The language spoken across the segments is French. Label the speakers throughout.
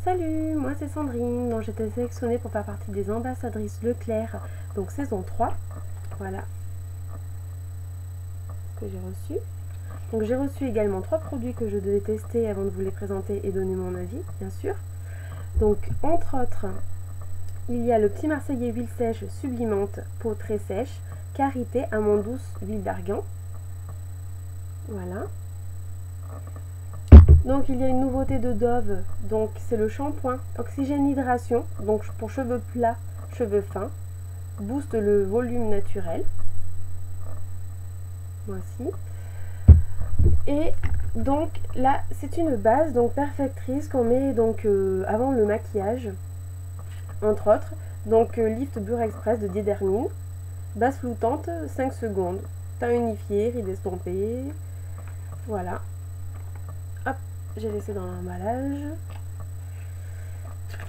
Speaker 1: Salut, moi c'est Sandrine, donc j'ai été sélectionnée pour faire partie des ambassadrices Leclerc, donc saison 3. Voilà ce que j'ai reçu. Donc j'ai reçu également 3 produits que je devais tester avant de vous les présenter et donner mon avis, bien sûr. Donc entre autres, il y a le petit Marseillais huile sèche sublimante, peau très sèche, karité, amande douce, huile d'argan. Voilà. Donc il y a une nouveauté de Dove, donc c'est le shampoing Oxygène Hydration, donc pour cheveux plats, cheveux fins, booste le volume naturel. Voici. Et donc là c'est une base donc perfectrice qu'on met donc avant le maquillage, entre autres. Donc Lift Bure Express de Diedermine, base floutante 5 secondes, teint unifié, rides estompées. Voilà. Hop, j'ai laissé dans l'emballage.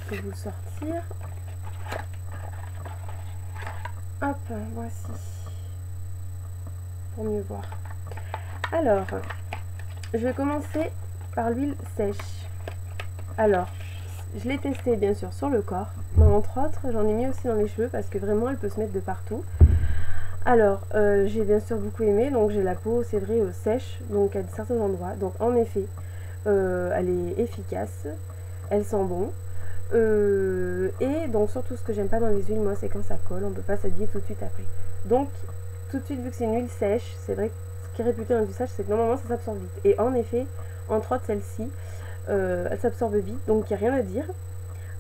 Speaker 1: Je vais vous le sortir. Hop, voici. Pour mieux voir. Alors, je vais commencer par l'huile sèche. Alors, je l'ai testée bien sûr sur le corps, mais entre autres, j'en ai mis aussi dans les cheveux parce que vraiment, elle peut se mettre de partout. Alors, j'ai bien sûr beaucoup aimé, donc j'ai la peau, c'est vrai, sèche, donc à certains endroits. Donc en effet, elle est efficace, elle sent bon. Et donc surtout ce que j'aime pas dans les huiles, moi, c'est quand ça colle, on peut pas s'habiller tout de suite après. Donc, tout de suite, vu que c'est une huile sèche, c'est vrai que ce qui est réputé dans l'huile sèche, c'est que normalement ça s'absorbe vite. Et en effet, entre autres celle-ci, elle s'absorbe vite, donc il n'y a rien à dire.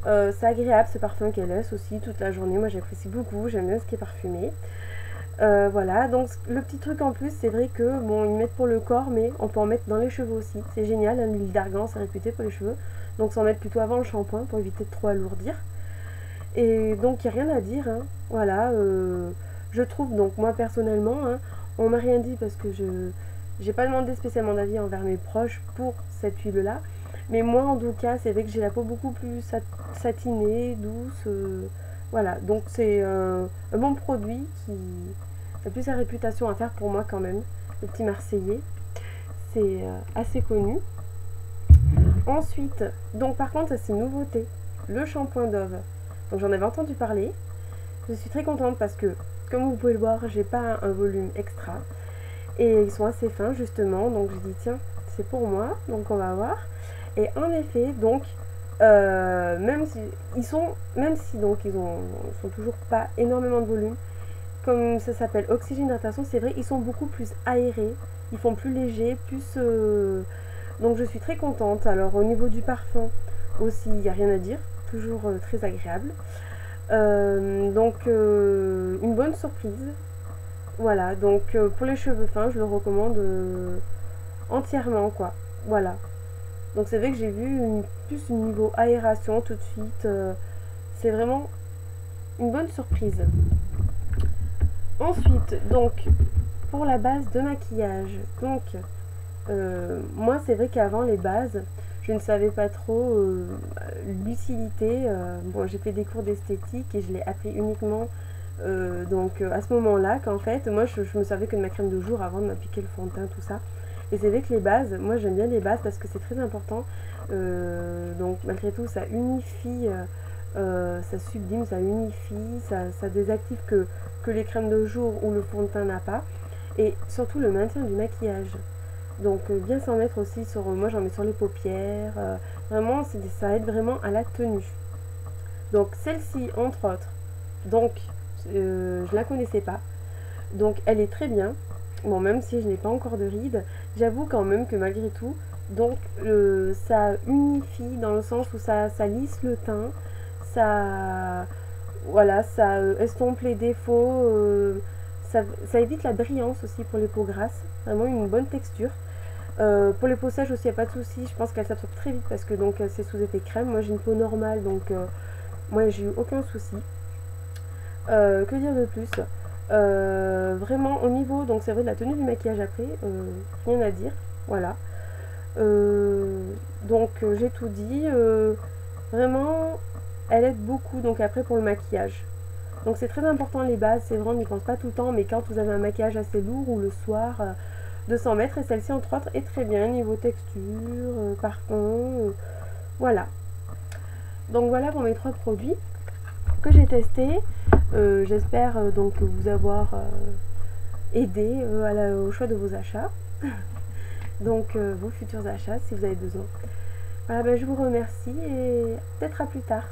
Speaker 1: C'est agréable ce parfum qu'elle laisse aussi toute la journée, moi j'apprécie beaucoup, j'aime bien ce qui est parfumé. Voilà, donc le petit truc en plus, c'est vrai que bon, ils mettent pour le corps, mais on peut en mettre dans les cheveux aussi. C'est génial, hein, l'huile d'argan, c'est réputé pour les cheveux. Donc s'en mettre plutôt avant le shampoing pour éviter de trop alourdir. Et donc il n'y a rien à dire, hein. Voilà, je trouve, donc moi personnellement, hein, on m'a rien dit parce que je n'ai pas demandé spécialement d'avis envers mes proches pour cette huile là. Mais moi en tout cas, c'est vrai que j'ai la peau beaucoup plus satinée, douce. Voilà, donc c'est un bon produit qui a plus sa réputation à faire pour moi quand même. Le petit Marseillais, c'est assez connu. Ensuite, donc par contre c'est une nouveauté, le shampoing Dove. Donc j'en avais entendu parler. Je suis très contente parce que, comme vous pouvez le voir, j'ai pas un volume extra. Et ils sont assez fins justement, donc j'ai dit tiens, c'est pour moi, donc on va voir. Et en effet, donc, même si donc ils sont toujours pas énormément de volume, comme ça s'appelle Oxygène Hydratation, c'est vrai, ils sont beaucoup plus aérés, ils font plus léger, plus... donc je suis très contente. Alors au niveau du parfum aussi, il n'y a rien à dire, toujours très agréable. Donc une bonne surprise. Voilà, donc pour les cheveux fins, je le recommande entièrement, quoi. Voilà. Donc c'est vrai que j'ai vu plus un niveau aération tout de suite. C'est vraiment une bonne surprise. Ensuite, donc, pour la base de maquillage. Donc, moi c'est vrai qu'avant les bases, je ne savais pas trop l'utilité. Bon, j'ai fait des cours d'esthétique et je l'ai appris uniquement donc à ce moment-là, qu'en fait, moi je me servais que de ma crème de jour avant de m'appliquer le fond de teint, tout ça. Et c'est vrai que les bases, moi j'aime bien les bases parce que c'est très important. Donc malgré tout, ça unifie, ça sublime, ça unifie, ça désactive que les crèmes de jour ou le fond de teint n'a pas. Et surtout le maintien du maquillage. Donc bien s'en mettre aussi sur, moi j'en mets sur les paupières. Vraiment, ça aide vraiment à la tenue. Donc celle-ci, entre autres, donc je la connaissais pas. Donc elle est très bien. Bon, même si je n'ai pas encore de rides, j'avoue quand même que malgré tout, donc ça unifie dans le sens où ça lisse le teint, ça, voilà, ça estompe les défauts, ça évite la brillance aussi pour les peaux grasses, vraiment une bonne texture. Pour les peaux sèches aussi, il n'y a pas de souci, je pense qu'elle s'absorbe très vite parce que donc c'est sous effet crème. Moi j'ai une peau normale, donc moi j'ai eu aucun souci. Que dire de plus? Vraiment au niveau, donc c'est vrai, de la tenue du maquillage après, rien à dire, voilà. Donc j'ai tout dit. Vraiment, elle aide beaucoup donc après pour le maquillage. Donc c'est très important les bases, c'est vrai, on n'y pense pas tout le temps, mais quand vous avez un maquillage assez lourd ou le soir, de s'en mettre. Et celle-ci entre autres est très bien niveau texture, parfum, voilà. Donc voilà pour mes 3 produits que j'ai testés. J'espère donc vous avoir aidé au choix de vos achats. Donc vos futurs achats si vous avez besoin. Voilà, ben, je vous remercie et peut-être à plus tard.